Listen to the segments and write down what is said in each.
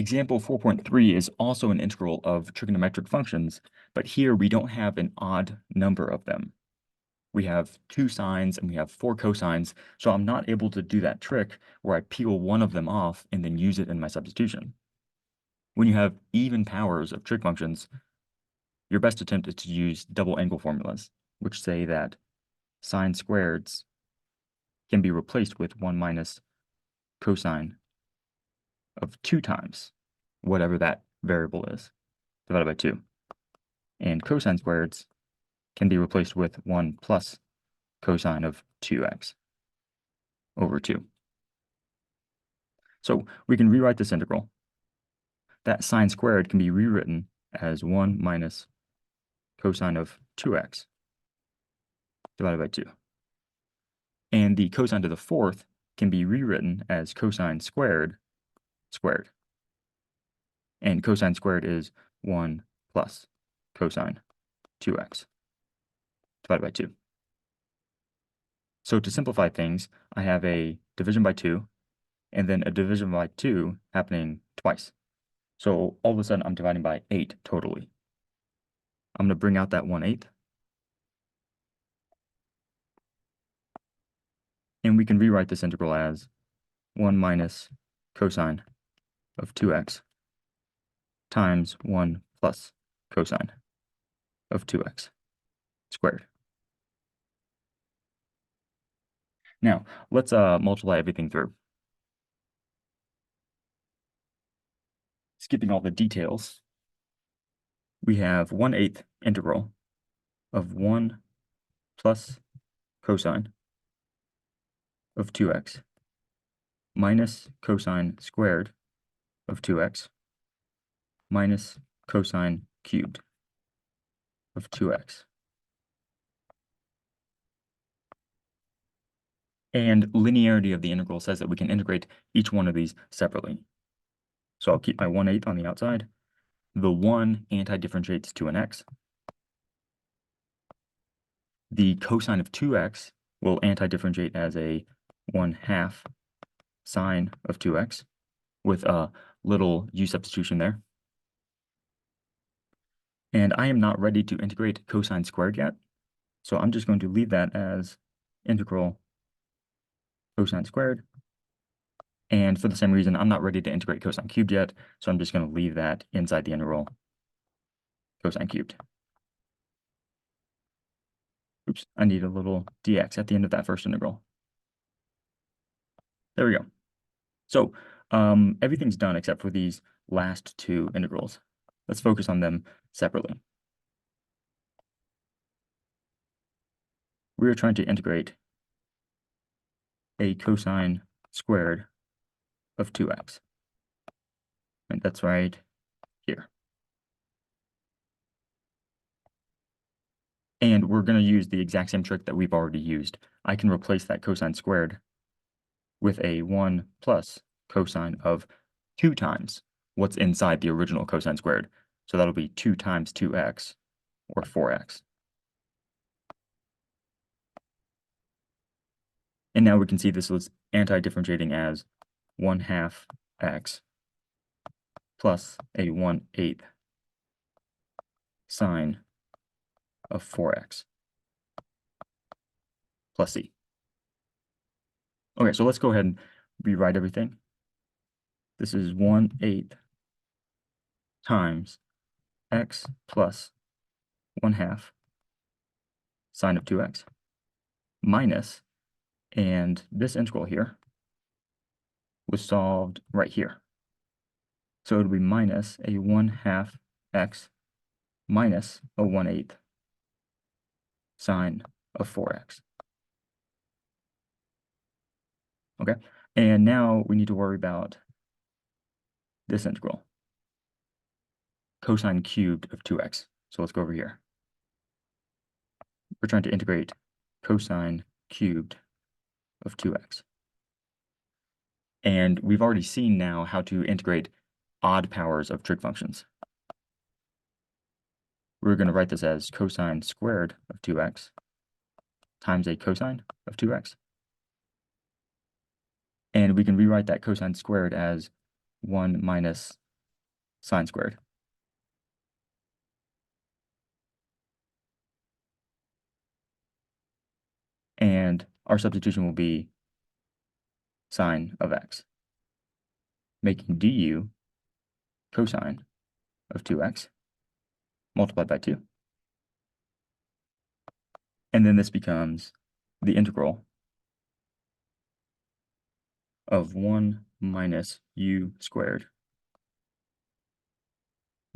Example 4.3 is also an integral of trigonometric functions, but here we don't have an odd number of them. We have 2 sines and we have 4 cosines, so I'm not able to do that trick where I peel one of them off and then use it in my substitution. When you have even powers of trig functions, your best attempt is to use double angle formulas, which say that sine squareds can be replaced with 1 minus cosine of 2 times whatever that variable is, divided by 2. And cosine squareds can be replaced with 1 plus cosine of 2x over 2. So we can rewrite this integral. That sine squared can be rewritten as 1 minus cosine of 2x divided by 2. And the cosine to the fourth can be rewritten as cosine squared squared. And cosine squared is 1 plus cosine 2x divided by 2. So to simplify things, I have a division by 2 and then a division by 2 happening twice. So all of a sudden I'm dividing by 8 totally. I'm going to bring out that 1/8. And we can rewrite this integral as 1 minus cosine of 2x times 1 plus cosine of 2x squared. Now, let's multiply everything through. Skipping all the details, we have 1/8 integral of 1 plus cosine of 2x minus cosine squared of 2x minus cosine cubed of 2x. And linearity of the integral says that we can integrate each one of these separately. So I'll keep my 1/8 on the outside. The 1 anti-differentiates to an x. The cosine of 2x will anti-differentiate as a 1/2 sine of 2x with a little u substitution there. And I am not ready to integrate cosine squared yet, so I'm just going to leave that as integral cosine squared. And for the same reason, I'm not ready to integrate cosine cubed yet, so I'm just going to leave that inside the integral cosine cubed. Oops, I need a little dx at the end of that first integral. There we go. So everything's done except for these last 2 integrals. Let's focus on them separately. We are trying to integrate a cosine squared of 2x. And that's right here. And we're going to use the exact same trick that we've already used. I can replace that cosine squared with a 1 plus cosine of 2 times what's inside the original cosine squared. So that'll be 2 times 2x, or 4x. And now we can see this was anti-differentiating as 1/2 x plus a 1/8 sine of 4x plus c. Okay, so let's go ahead and rewrite everything. This is 1/8 times x plus 1/2 sine of 2x minus, and this integral here was solved right here. So it would be minus a 1/2 x minus a 1/8 sine of 4x. Okay, and now we need to worry about this integral, cosine cubed of 2x. So let's go over here. We're trying to integrate cosine cubed of 2x. And we've already seen now how to integrate odd powers of trig functions. We're going to write this as cosine squared of 2x times a cosine of 2x. And we can rewrite that cosine squared as 1 minus sine squared. And our substitution will be sine of x, making du cosine of 2x multiplied by 2. And then this becomes the integral of 1 minus u squared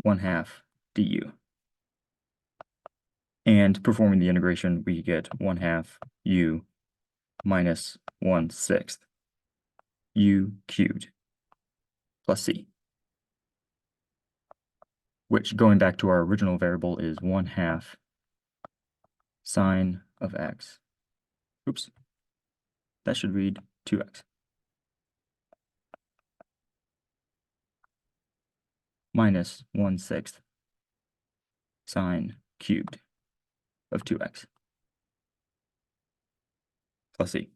1/2 du. And performing the integration, we get 1/2 u minus 1/6 u cubed plus c, which, going back to our original variable, is 1/2 sine of x. Oops, that should read 2x. Minus 1/6 sine cubed of 2x plus c.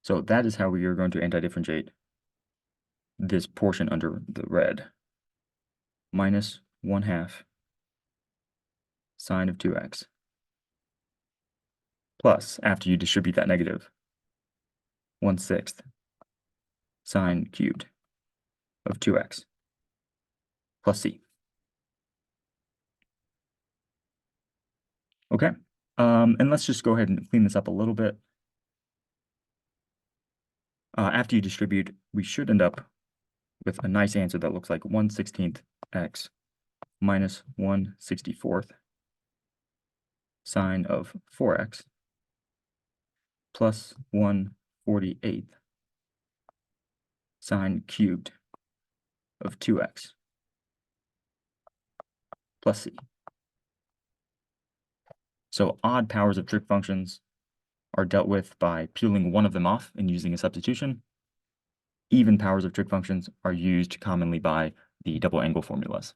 So that is how we are going to antidifferentiate this portion under the red. Minus 1/2 sine of 2x plus, after you distribute that negative, 1/6 sine cubed of 2x plus c. Okay, and let's just go ahead and clean this up a little bit. After you distribute, we should end up with a nice answer that looks like 1/16 x minus 1/64 sine of 4x plus 1/48 sine cubed of 2x plus c. So odd powers of trig functions are dealt with by peeling one of them off and using a substitution. Even powers of trig functions are used commonly by the double angle formulas.